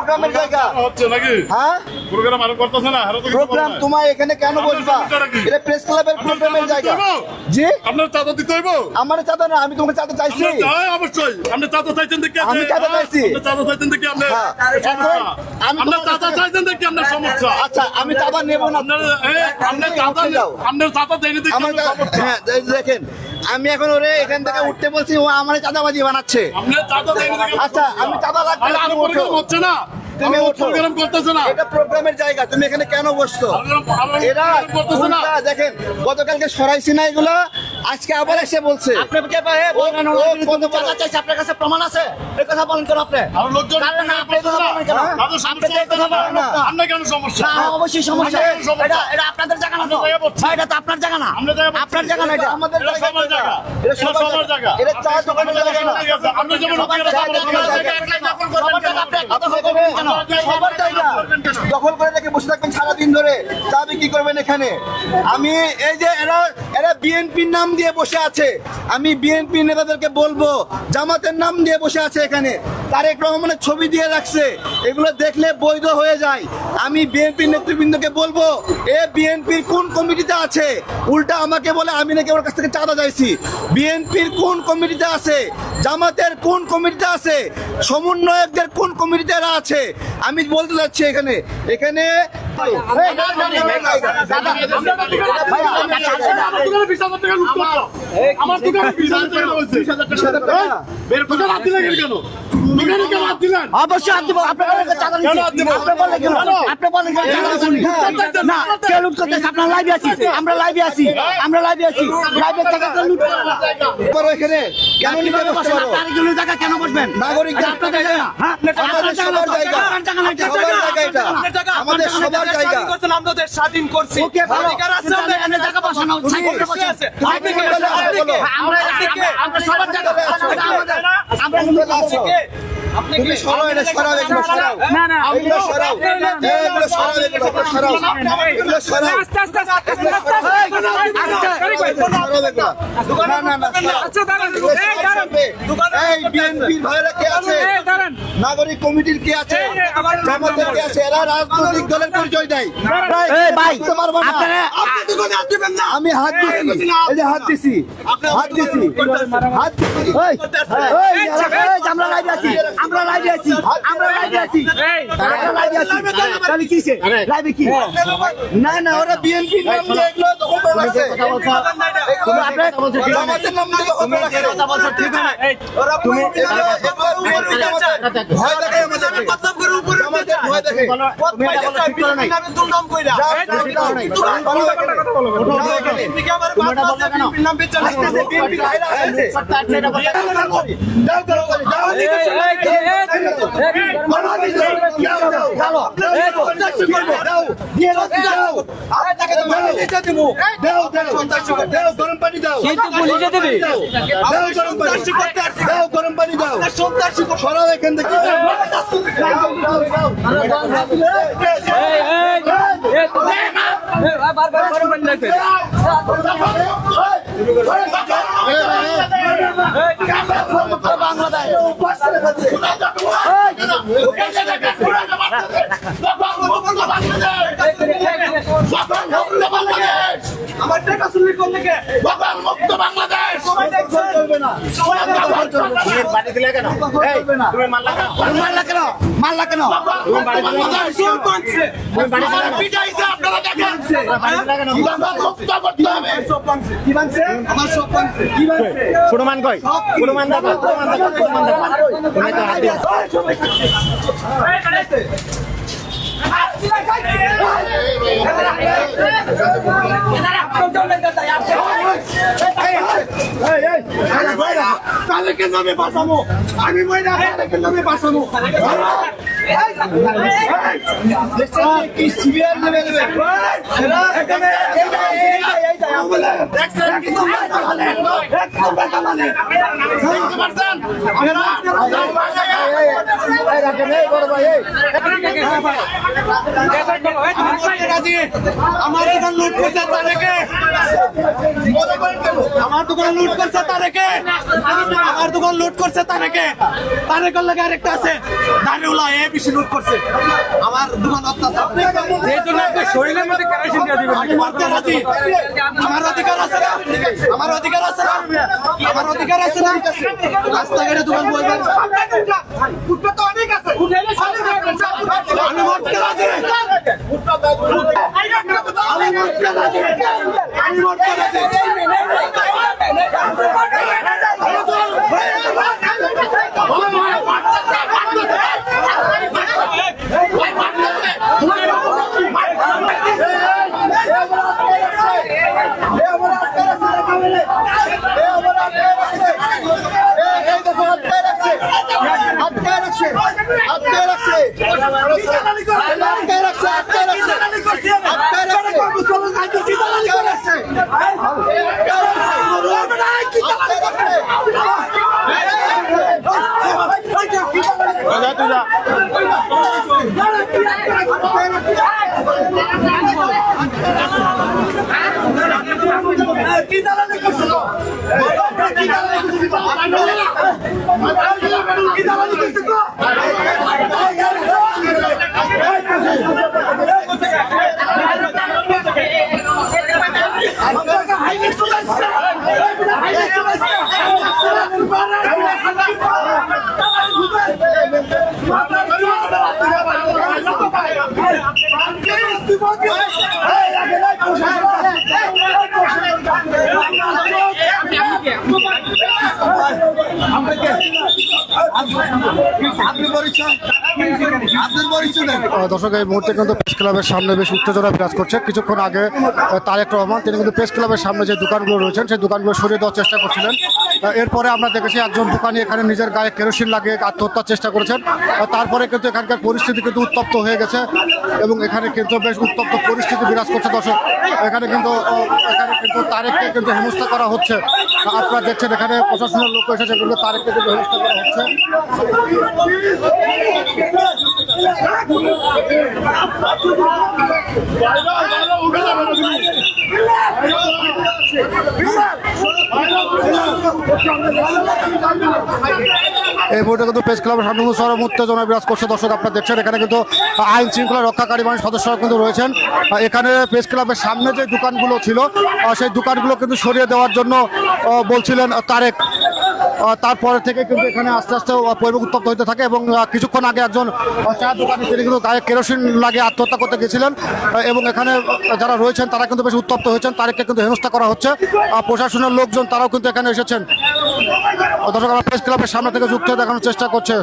প্রোগ্রামের জায়গা হচ্ছে নাকি? হ্যাঁ প্রোগ্রাম আর করতেছ না? প্রোগ্রাম তোমার এখানে কেন বসবা? এটা প্রেস ক্লাবের প্রোগ্রামের জায়গা। জি আপনার চাঁদা দিতে হইব? আমার চাঁদা না, আমি তোমাকে চাঁদা চাইছি। অবশ্যই আপনি চাঁদা চাইছেন দেখি। আমি চাঁদা চাইছি। চাঁদা চাইছেন দেখি আপনি আপনার চাঁদা চাইছেন দেখি আপনার সমস্যা। আচ্ছা আমি চাঁদা নেব না। আপনার চাঁদা দেয়নি দেখি আমার হ্যাঁ দেখেন, আমি এখন ওরে এখান থেকে উঠতে বলছি, ও আমার চাঁদাবাজি বানাচ্ছে। আপনার চাঁদা দেয়নি দেখি। আচ্ছা আমি চাঁদা লাগবে না, তুমি ওঠো। হচ্ছে না, তুমি ওঠো। প্রোগ্রাম করতেছ না। এটা প্রোগ্রামের জায়গা, তুমি এখানে কেন বসছো? এরা উল্টা দেখেন, গতকালকে সরাইছি না এগুলো, আজকে আবার এসে বলছে। আপনার চাইছে, আপনার কাছে প্রমাণ আছে? এই কথা বলেন কেন আপনি? আর লোকজন কারণ না, আপনি এই কথা বলেন কেন? আপনি এই কথা বলেন না। আপনার কেন সমস্যা? না, অবশ্যই সমস্যা। এটা আপনাদের জায়গা না তো। ভাই, এটা তো আপনার জায়গা না। আপনার জায়গা না এটা। আমাদের এটা সবার জায়গা। এটা এটা সবার জায়গা। এটা চা দোকানের জায়গা না। আপনি যেমন সবার জায়গা দখল করে রেখে বসে থাকবেন সারাদিন ধরে, চা বিক্রি করবেন এখানে। আমি এই যে এরা বিএনপির নাম দিয়ে বসে আছে, আমি বিএনপি নেতাদেরকে বলবো, জামাতের নাম দিয়ে বসে আছে এখানে, তারেক রহমানের ছবি দিয়ে রাখছে, এগুলো দেখলে বৈধ হয়ে যায়। আমি বিএনপি নেতৃবৃন্দকে বলবো, এ বিএনপির কোন কমিটিতে আছে? উল্টা আমাকে বলে আমি নাকি ওর কাছ থেকে চাঁদা চাইছি। বিএনপির কোন কমিটিতে আছে? জামাতের কোন কমিটিতে আছে? সমন্বয়কদের কোন কমিটিতে এরা আছে? আমি বলতে যাচ্ছি এখানে আমার দোকানে 20,000 টাকা হয়েছে। বের করে হাত দিলেন কেন? দোকানে কেন হাত দিলেন? অবশ্যই হাত দিব। আপনার কাছে চাঁদা নিচ্ছি। আপনি বলেন কেন? আপনি বলেন কেন চাঁদা নিচ্ছি? না, কেউ লুট করতেছে? আপনার লাইভে আছি, আমরা লাইভে আছি, লাইভের টাকা কেউ লুট করে না। এখানে কেন নিতে বসতে পারো? তারিখগুলোর জায়গা কেন বসবেন? নাগরিকদের আপনাদের জায়গা না। হ্যাঁ, আমাদের সবার জায়গা, আপনার জায়গা না, সবার জায়গা এটা, আমাদের সবার জায়গা। আমাদের স্বাধীন করছি। ওকে, ভালো। অধিকার আছে কিন্তু এখানে জায়গা বসানো, সাইকেলটা বসানো। আপনি কে বলে আসো বলো? আমরা সবার জায়গা। আমরা তুমি সরাও, এটা সরাও, এগুলো সরাও, এগুলো সরাও, এগুলো সরাও, এগুলো সরাও, এগুলো সরাও, এই বিএনপির ভাইরা কে আছে? নাগরিক কমিটির কে আছে? জামাতের কে আছে? এরা রাজনৈতিক দলের পরিচয় দেয়। ভাই, বুঝতে পারবো না। আমি হাত দিছি, এই যে হাত দিছি, হাত দিছি, হাত দিছি। আমরা লাইভে আছি, আমরা লাইভে আছি, আমরা লাইভে আছি, আমরা লাইভে আছি। তাহলে কিসে? লাইভে কি? না না, ওরা বিএনপির নাম দিয়ে এগুলো দখল করে রাখছে। জামাতের নাম দিয়ে দখল করে রাখছে। ওরা ভয় দেখে আমাদের, জামাতের ভয় দেখে। গরম পানি দাও, গরম পানি দাও, সরাও এখান থেকে। আমার টাকা চুরি করলে কে? মুক্ত বাংলাদেশ। মারলা কেন? মারলা কেন? আপনারা দেখেন মুক্ত করতে হবে। কি বানছে? আমার সব বানছে। কি বানছে? প্রমাণ কই? প্রমাণ দাও, প্রমাণ দাও, প্রমাণ দাও। তুমি তো হাত দিও। কালকে নামে বাঁচাবো, আমি মহিলা কালকে নামে বাঁচাবো। কি সিরিয়াল নেবে নেবে? আমার এখানে লুট করতে আমার দোকান লুট করছে তারেকে, আমার দোকান লুট করছে তারেকে, তারেকের লাগে আরেকটা আছে দাঁড়িউলা এ বেশি লুট করছে আমার দোকান অত্যাচার। এই জন্য আপনি শরীরের মধ্যে কেরোসিন দিয়ে দিবেন। আমি মারতে রাজি, আমার অধিকার আছে না, আমার অধিকার আছে না, আমার অধিকার আছে না, রাস্তাঘাটে দোকান বলবেন আমি মারতে রাজি, আমি মারতে রাজি, আমি মারতে রাজি। দর্শক, এই মুহূর্তে কিন্তু প্রেস ক্লাবের সামনে বেশ উত্তেজনা বিরাজ করছে। কিছুক্ষণ আগে তারেক রহমান তিনি কিন্তু প্রেস ক্লাবের সামনে যে দোকানগুলো রয়েছেন সেই দোকানগুলো সরিয়ে দেওয়ার চেষ্টা করছিলেন। এরপরে আমরা দেখেছি একজন দোকানি এখানে নিজের গায়ে কেরোসিন লাগিয়ে আত্মহত্যার চেষ্টা করেছেন। তারপরে কিন্তু এখানকার পরিস্থিতি কিন্তু উত্তপ্ত হয়ে গেছে এবং এখানে কিন্তু বেশ উত্তপ্ত পরিস্থিতি বিরাজ করছে। দর্শক, এখানে কিন্তু তারেককে কিন্তু হেনস্থা করা হচ্ছে। আপনারা দেখছেন এখানে প্রশাসনের লোক এসেছে, কিন্তু তারেককে কিন্তু হেনস্থা করা হচ্ছে। এই মুহূর্তে কিন্তু প্রেস ক্লাবের সামনে চরম উত্তেজনা বিরাজ করছে। দর্শক, আপনারা দেখছেন এখানে কিন্তু আইন শৃঙ্খলা রক্ষাকারী বাহিনীর সদস্যরা কিন্তু রয়েছেন। এখানে প্রেস ক্লাবের সামনে যে দোকানগুলো ছিল সেই দোকানগুলো কিন্তু সরিয়ে দেওয়ার জন্য বলছিলেন তারেক। তারপরে থেকে কিন্তু এখানে আস্তে আস্তে পরিবেশ উত্তপ্ত হতে থাকে এবং কিছুক্ষণ আগে একজন চা দোকানে তিনি কিন্তু গায়ে কেরোসিন লাগিয়ে আত্মহত্যা করতে গেছিলেন এবং এখানে যারা রয়েছেন তারা কিন্তু বেশ উত্তপ্ত হয়েছেন। তারেককে কিন্তু হেনস্থা করা হচ্ছে। প্রশাসনের লোকজন তারাও কিন্তু এখানে এসেছেন। দর্শক, আমরা প্রেস ক্লাবের সামনে থেকে যুক্ত হয়ে দেখানোর চেষ্টা করছে।